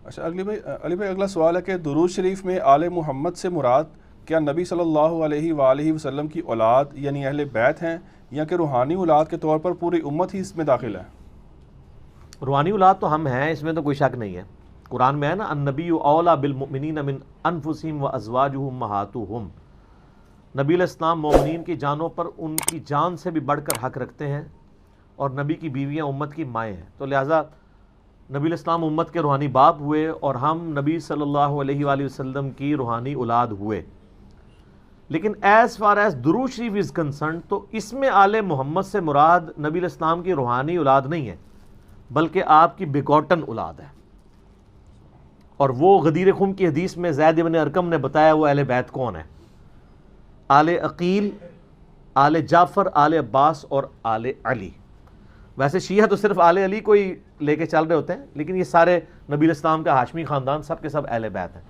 اچھا علی بھائی اگلا سوال ہے کہ درود شریف میں آل محمد سے مراد کیا نبی صلی اللہ علیہ وآلہ وسلم کی اولاد یعنی اہل بیت ہیں، یا کہ روحانی اولاد کے طور پر پوری امت ہی اس میں داخل ہے؟ روحانی اولاد تو ہم ہیں، اس میں تو کوئی شک نہیں ہے۔ قرآن میں ہے نا، النبی اولیٰ بالمؤمنین من انفسہم وازواجہ امہاتہم، نبی علیہ السلام مومنین کی جانوں پر ان کی جان سے بھی بڑھ کر حق رکھتے ہیں، اور نبی کی بیویاں امت کی مائیں ہیں، تو لہٰذا نبی علیہ السلام امت کے روحانی باپ ہوئے اور ہم نبی صلی اللہ علیہ وآلہ وسلم کی روحانی اولاد ہوئے۔ لیکن ایز فار ایز درود شریف از کنسرنڈ، تو اس میں آل محمد سے مراد نبی علیہ السلام کی روحانی اولاد نہیں ہے، بلکہ آپ کی بیگوٹن اولاد ہے۔ اور وہ غدیر خم کی حدیث میں زید بن ارقم نے بتایا وہ اہل بیت کون ہے: آل عقیل، آل جعفر، آل عباس اور آل علی۔ ویسے شیعہ تو صرف آل علی کو ہی لے کے چل رہے ہوتے ہیں، لیکن یہ سارے نبی علیہ السلام کا ہاشمی خاندان سب کے سب اہل بیت ہیں۔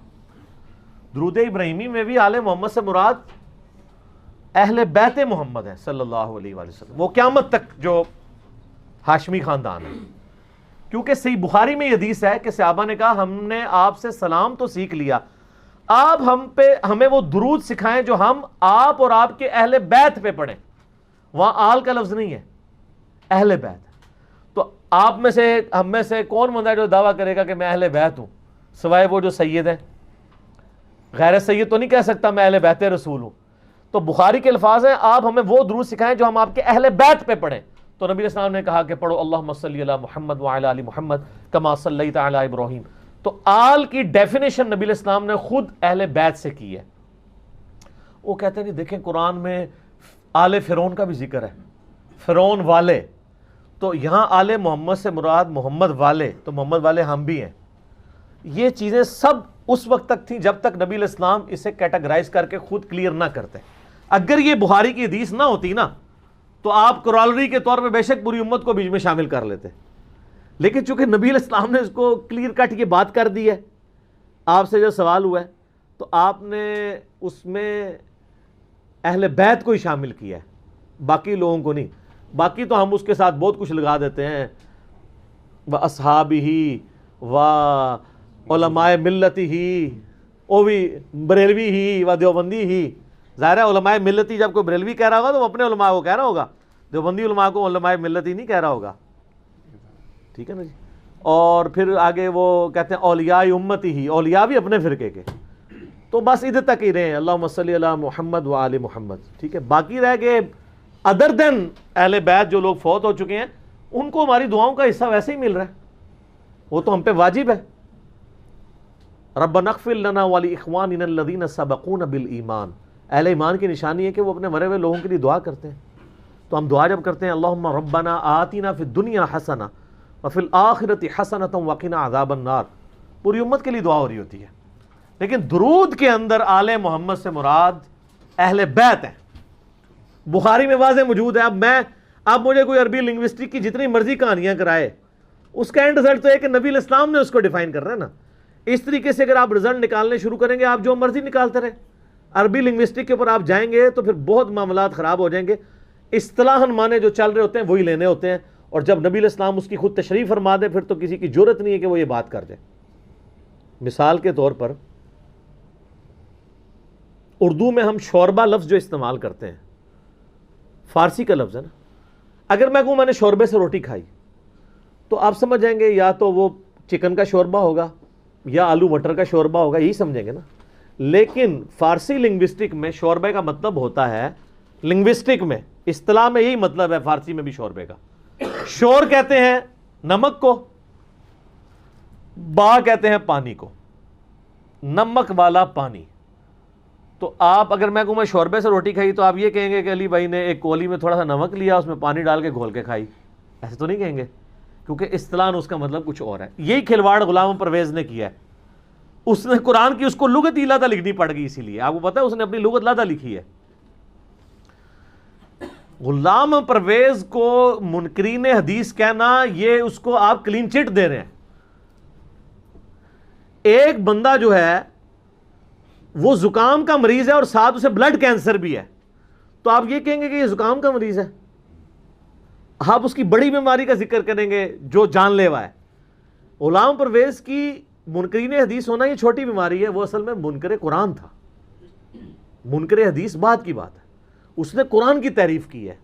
درود ابراہیمی میں بھی آل محمد سے مراد اہل بیت محمد ہے صلی اللہ علیہ وآلہ وسلم، وہ قیامت تک جو ہاشمی خاندان ہے، کیونکہ صحیح بخاری میں یہ حدیث ہے کہ صحابہ نے کہا ہم نے آپ سے سلام تو سیکھ لیا، آپ ہمیں وہ درود سکھائیں جو ہم آپ اور آپ کے اہل بیت پہ پڑھیں۔ وہاں آل کا لفظ نہیں ہے، اہل بیت۔ تو آپ میں سے، ہم میں سے کون بندہ ہے جو دعویٰ کرے گا کہ میں اہل بیت ہوں، سوائے وہ جو سید ہے؟ غیر سید تو نہیں کہہ سکتا میں اہل بیت رسول ہوں۔ تو بخاری کے الفاظ ہیں آپ ہمیں وہ درود سکھائیں جو ہم آپ کے اہل بیت پہ پڑھیں۔ تو نبی علیہ السلام نے کہا کہ پڑھو اللہم صلی علی محمد وعلی آل محمد کما صلیت علی ابراہیم۔ تو آل کی ڈیفینیشن نبی علیہ السلام نے خود اہل بیت سے کی ہے۔ وہ کہتے ہیں نہیں دیکھیں قرآن میں آل فرعون کا بھی ذکر ہے، فرعون والے، تو یہاں آل محمد سے مراد محمد والے، تو محمد والے ہم بھی ہیں۔ یہ چیزیں سب اس وقت تک تھیں جب تک نبی علیہ السلام اسے کیٹاگرائز کر کے خود کلیئر نہ کرتے۔ اگر یہ بخاری کی حدیث نہ ہوتی نا تو آپ کرالری کے طور پہ بے شک پوری امت کو بیچ میں شامل کر لیتے، لیکن چونکہ نبی علیہ السلام نے اس کو کلیئر کٹ یہ بات کر دی ہے، آپ سے جو سوال ہوا ہے تو آپ نے اس میں اہل بیت کو ہی شامل کیا ہے، باقی لوگوں کو نہیں۔ باقی تو ہم اس کے ساتھ بہت کچھ لگا دیتے ہیں، وَأَصْحَابِهِ وَعُلَمَاءِ مِلَّتِهِ، وہ بھی بریلوی ہی و دیوبندی ہی۔ ظاہر ہے علماء ملتی جب کوئی بریلوی کہہ رہا ہوگا تو وہ اپنے علماء کو کہہ رہا ہوگا، دیوبندی علماء کو علماء ملتی نہیں کہہ رہا ہوگا، ٹھیک ہے نا جی۔ اور پھر آگے وہ کہتے ہیں اولیاء امتی ہی، اولیاء بھی اپنے فرقے کے۔ تو بس ادھر تک ہی رہے ہیں، اللہم صلی علی محمد و آل محمد، ٹھیک ہے۔ باقی رہ گئے ادر دین اہل بیت جو لوگ فوت ہو چکے ہیں، ان کو ہماری دعاؤں کا حصہ ویسے ہی مل رہا ہے، وہ تو ہم پہ واجب ہے۔ ربنا اغفر لنا ولاخواننا الذین سبقونا بالایمان، اہل ایمان کی نشانی ہے کہ وہ اپنے مرے ہوئے لوگوں کے لیے دعا کرتے ہیں۔ تو ہم دعا جب کرتے ہیں اللہم ربنا آتنا فی الدنیا حسنہ وفی الآخرۃ حسنۃ وقنا عذاب النار، پوری امت کے لیے دعا ہو رہی ہوتی ہے۔ لیکن درود کے اندر آل محمد سے مراد اہل بیت ہیں، بخاری میں واضح موجود ہے۔ اب مجھے کوئی عربی لنگوسٹک کی جتنی مرضی کہانیاں کرائے، اس کا اینڈ رزلٹ تو ہے کہ نبی علیہ السلام نے اس کو ڈیفائن کرنا ہے نا۔ اس طریقے سے اگر آپ رزلٹ نکالنے شروع کریں گے، آپ جو مرضی نکالتے رہیں، عربی لنگوسٹک کے اوپر آپ جائیں گے تو پھر بہت معاملات خراب ہو جائیں گے۔ اصطلاحاً معنی جو چل رہے ہوتے ہیں وہی لینے ہوتے ہیں، اور جب نبی علیہ السلام اس کی خود تشریح فرما دے پھر تو کسی کی جرت نہیں ہے کہ وہ یہ بات کر جائے۔ مثال کے طور پر اردو میں ہم شوربہ لفظ جو استعمال کرتے ہیں، فارسی کا لفظ ہے نا، اگر میں کہوں میں نے شوربے سے روٹی کھائی تو آپ سمجھ جائیں گے یا تو وہ چکن کا شوربہ ہوگا یا آلو مٹر کا شوربہ ہوگا، یہی سمجھیں گے نا۔ لیکن فارسی لنگوسٹک میں شوربے کا مطلب ہوتا ہے، لنگوسٹک میں اصطلاح میں یہی مطلب ہے فارسی میں بھی شوربے کا۔ شور کہتے ہیں نمک کو، با کہتے ہیں پانی کو، نمک والا پانی۔ تو آپ اگر میں کہوں میں شوربے سے روٹی کھائی تو آپ یہ کہیں گے کہ علی بھائی نے ایک کولی میں تھوڑا سا نمک لیا، اس میں پانی ڈال کے گھول کے کھائی، ایسے تو نہیں کہیں گے، کیونکہ اصطلاحاً اس کا مطلب کچھ اور ہے۔ یہی کھلواڑ غلام پرویز نے کیا ہے، اس نے قرآن کی اس کو لغت ہی لادہ لکھنی پڑ گئی، اسی لیے آپ کو پتا ہے اس نے اپنی لغت لادہ لکھی ہے۔ غلام پرویز کو منکرین حدیث کہنا، یہ اس کو آپ کلین چٹ دے رہے ہیں۔ ایک بندہ جو ہے وہ زکام کا مریض ہے اور ساتھ اسے بلڈ کینسر بھی ہے، تو آپ یہ کہیں گے کہ یہ زکام کا مریض ہے؟ آپ اس کی بڑی بیماری کا ذکر کریں گے جو جان لیوا ہے۔ غلام پرویز کی منکرین حدیث ہونا یہ چھوٹی بیماری ہے، وہ اصل میں منکر قرآن تھا. منکر حدیث بعد کی بات ہے، اس نے قرآن کی تعریف کی ہے،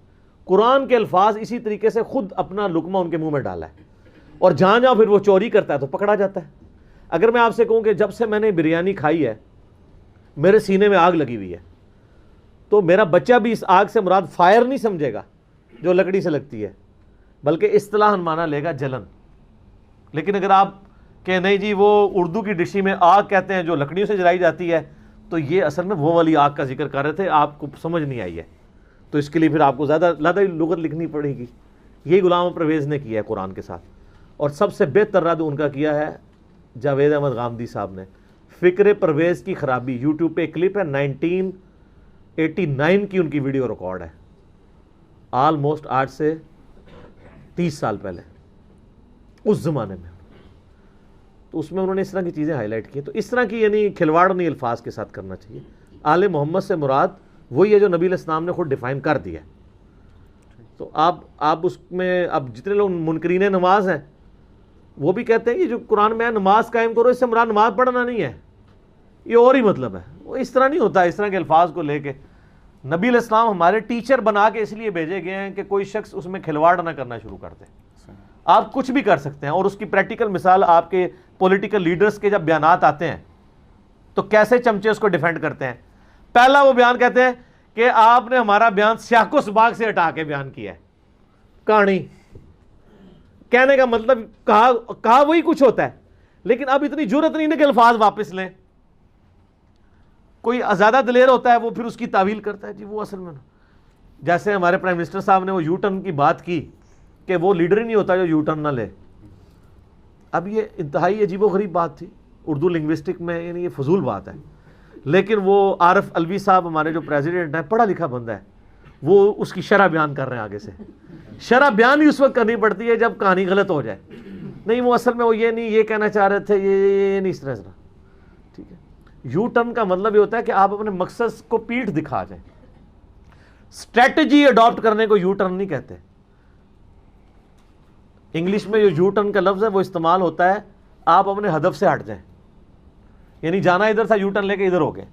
قرآن کے الفاظ اسی طریقے سے خود اپنا لقمہ ان کے منہ میں ڈالا ہے، اور جہاں جہاں پھر وہ چوری کرتا ہے تو پکڑا جاتا ہے. اگر میں آپ سے کہوں کہ جب سے میں نے بریانی کھائی ہے میرے سینے میں آگ لگی ہوئی ہے، تو میرا بچہ بھی اس آگ سے مراد فائر نہیں سمجھے گا جو لکڑی سے لگتی ہے، بلکہ اصطلاحاً معنی لے گا جلن. لیکن اگر آپ کہ نہیں جی وہ اردو کی ڈشی میں آگ کہتے ہیں جو لکڑیوں سے جلائی جاتی ہے، تو یہ اصل میں وہ والی آگ کا ذکر کر رہے تھے، آپ کو سمجھ نہیں آئی ہے، تو اس کے لیے پھر آپ کو زیادہ لغت لکھنی پڑے گی. یہی غلام پرویز نے کیا ہے قرآن کے ساتھ، اور سب سے بہتر رد ان کا کیا ہے جاوید احمد غامدی صاحب نے. فکر پرویز کی خرابی، یوٹیوب پہ ایک کلپ ہے 1989 کی ان کی ویڈیو ریکارڈ ہے، آلموسٹ آج سے 30 سال پہلے اس زمانے میں. تو اس میں انہوں نے اس طرح کی چیزیں ہائی لائٹ کی. تو اس طرح کی یعنی کھلواڑ نہیں الفاظ کے ساتھ کرنا چاہیے. آل محمد سے مراد وہی ہے جو نبی علیہ السلام نے خود ڈیفائن کر دیا. تو آپ اس میں اب جتنے لوگ منکرین نماز ہیں وہ بھی کہتے ہیں کہ جو قرآن میں ہے نماز قائم کرو، اس سے مراد نماز پڑھنا نہیں ہے، یہ اور ہی مطلب ہے. وہ اس طرح نہیں ہوتا. اس طرح کے الفاظ کو لے کے نبی علیہ السلام ہمارے ٹیچر بنا کے اس لیے بھیجے گئے ہیں کہ کوئی شخص اس میں کھلواڑ نہ کرنا شروع کر دے. آپ کچھ بھی کر سکتے ہیں، اور اس کی پریکٹیکل مثال آپ کے پولیٹیکل لیڈرز کے جب بیانات آتے ہیں تو کیسے چمچے اس کو ڈیفینڈ کرتے ہیں. پہلا وہ بیان کہتے ہیں کہ آپ نے ہمارا بیان سیاق و سباق سے ہٹا کے بیان کیا ہے. کہانی کہنے کا مطلب کہا وہی کچھ ہوتا ہے، لیکن اب اتنی جرت نہیں ہے کہ الفاظ واپس لیں. کوئی زیادہ دلیر ہوتا ہے وہ پھر اس کی تعویل کرتا ہے جی وہ اصل میں جیسے ہمارے پرائم منسٹر صاحب نے وہ یو ٹرن کی بات کی کہ وہ لیڈر ہی نہیں ہوتا جو یو ٹرن نہ لے. اب یہ انتہائی عجیب و غریب بات تھی اردو لنگوسٹک میں، یعنی یہ فضول بات ہے. لیکن وہ عارف الوی صاحب ہمارے جو پریزیڈنٹ ہیں، پڑھا لکھا بندہ ہے، وہ اس کی شرح بیان کر رہے ہیں. آگے سے شرح بیان ہی اس وقت کرنی پڑتی ہے جب کہانی غلط ہو جائے. نہیں وہ اصل میں وہ یہ نہیں، یہ کہنا چاہ رہے تھے، یہ نہیں، اس طرح. ٹھیک ہے. یو ٹرن کا مطلب یہ ہوتا ہے کہ آپ اپنے مقصد کو پیٹھ دکھا جائیں. اسٹریٹجی اڈاپٹ کرنے کو یو ٹرن نہیں کہتے. انگلش میں جو یو ٹرن کا لفظ ہے وہ استعمال ہوتا ہے آپ اپنے ہدف سے ہٹ جائیں، یعنی جانا ادھر تھا یو ٹرن لے کے ادھر ہو گئے.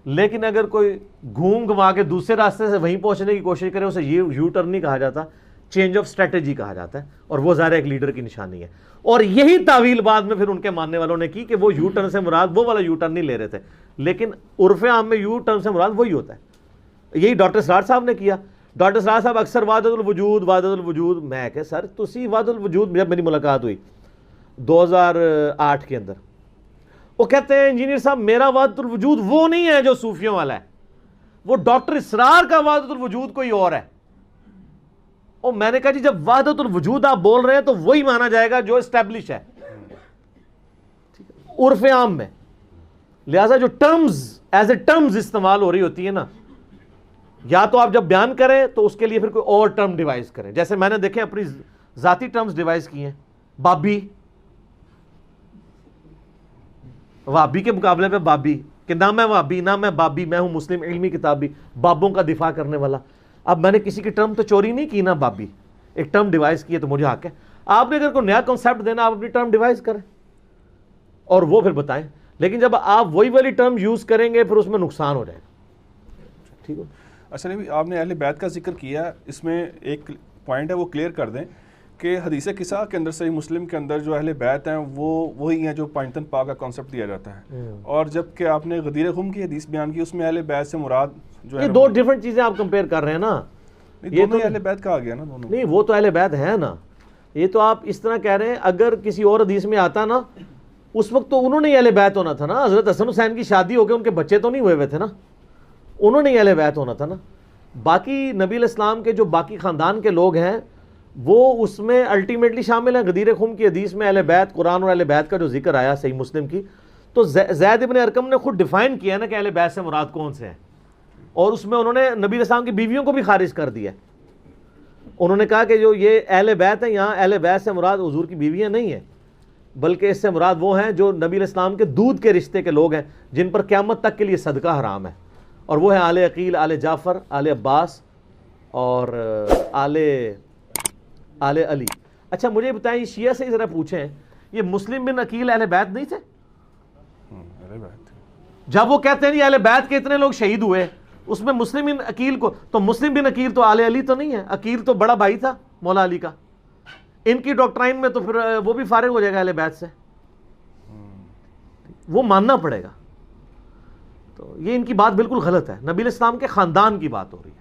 لیکن اگر کوئی گھوم گھما کے دوسرے راستے سے وہیں پہنچنے کی کوشش کرے اسے یو ٹرن نہیں کہا جاتا، چینج آف اسٹریٹجی کہا جاتا ہے. اور وہ ظاہر ایک لیڈر کی نشانی ہے. اور یہی تعویل بعد میں پھر ان کے ماننے والوں نے کی کہ وہ یو ٹرن سے مراد وہ والا یو ٹرن نہیں لے رہے تھے، لیکن عرف عام میں یو ٹرن سے مراد وہی ہوتا ہے. یہی ڈاکٹر سراج صاحب نے کیا. ڈاکٹر سراج صاحب اکثر وحدت الوجود، میں کہ سر تسی وحدت الوجود، جب میری ملاقات ہوئی 2008 کے اندر، وہ کہتے ہیں انجینئر صاحب میرا وحدت الوجود وہ نہیں ہے جو صوفیوں والا ہے، وہ ڈاکٹر اسرار کا وحدت الوجود کوئی اور ہے. اور میں نے کہا جی جب وحدت الوجود آپ بول رہے ہیں تو وہی مانا جائے گا جو اسٹیبلش ہے عرف عام میں. لہذا جو ٹرمز ایز اے ٹرمز استعمال ہو رہی ہوتی ہے نا، یا تو آپ جب بیان کریں تو اس کے لیے پھر کوئی اور ٹرم ڈیوائز کریں. جیسے میں نے دیکھیں اپنی ذاتی ٹرمز ڈیوائز کی ہیں. بابی، وہابی کے مقابلے پہ بابی کہ نہ میں وہابی نہ میں بابی، میں ہوں مسلم علمی کتابی، بابوں کا دفاع کرنے والا. اب میں نے کسی کی ٹرم تو چوری نہیں کی نا، بابی ایک ٹرم ڈیوائز کی ہے تو مجھے حق ہے. آپ نے اگر کوئی نیا کنسیپٹ دینا آپ اپنی ٹرم ڈیوائز کریں اور وہ پھر بتائیں. لیکن جب آپ وہی والی ٹرم یوز کریں گے پھر اس میں نقصان ہو جائے گا. ٹھیک ہے. اچھا نبی آپ نے اہل بیت کا ذکر کیا، اس میں ایک پوائنٹ ہے وہ کلیئر کر دیں کہ حدیث قصہ کے اندر صحیح مسلم کے اندر جو اہل بیت ہیں وہ وہی ہیں جو پانچتن پاک کا کانسیپٹ دیا جاتا ہے. اور جب کہ آپ نے غدیر خم کی حدیث بیان کی اس میں اہل بیت سے مراد جو ہے یہ دو ڈیفرنٹ چیزیں آپ کمپیئر کر رہے ہیں نا. یہ تو اہل بیت کہا گیا نا دونوں. نہیں وہ تو اہل بیت ہے نا. یہ تو آپ اس طرح کہہ رہے ہیں اگر کسی اور حدیث میں آتا نا اس وقت تو انہوں نے اہل بیت ہونا تھا نا. حضرت حسن حسین کی شادی ہو کے ان کے بچے تو نہیں ہوئے ہوئے تھے نا، انہوں نے اہل بیت ہونا تھا نا. باقی نبی علیہ السلام کے جو باقی خاندان کے لوگ ہیں وہ اس میں الٹیمیٹلی شامل ہیں. غدیر خم کی حدیث میں اہل بیت، قرآن اور اہل بیت کا جو ذکر آیا صحیح مسلم کی، تو زید ابن ارقم نے خود ڈیفائن کیا نا کہ اہل بیت سے مراد کون سے ہیں. اور اس میں انہوں نے نبی علیہ السلام کی بیویوں کو بھی خارج کر دیا. انہوں نے کہا کہ جو یہ اہل بیت ہیں یہاں اہل بیت سے مراد حضور کی بیویاں نہیں ہیں، بلکہ اس سے مراد وہ ہیں جو نبی علیہ السلام کے دودھ کے رشتے کے لوگ ہیں جن پر قیامت تک کے لیے صدقہ حرام ہے. اور وہ ہیں آل عقیل، آل جعفر، آل عباس اور آل علی. اچھا مجھے بتائیں شیعہ سے ذرا پوچھیں یہ مسلم بن عقیل اہل بیت نہیں تھے؟ اہل بیت تھے۔ جب وہ کہتے ہیں اہل بیت کے اتنے لوگ شہید ہوئے، اس میں مسلم بن عقیل کو، تو مسلم بن عقیل تو آل علی تو نہیں ہے، عقیل تو بڑا بھائی تھا مولا علی کا، ان کی ڈاکٹرائن میں تو پھر وہ بھی فارغ ہو جائے گا اہل بیت سے، وہ ماننا پڑے گا۔ تو یہ ان کی بات بالکل غلط ہے، نبی علیہ السلام کے خاندان کی بات ہو رہی ہے۔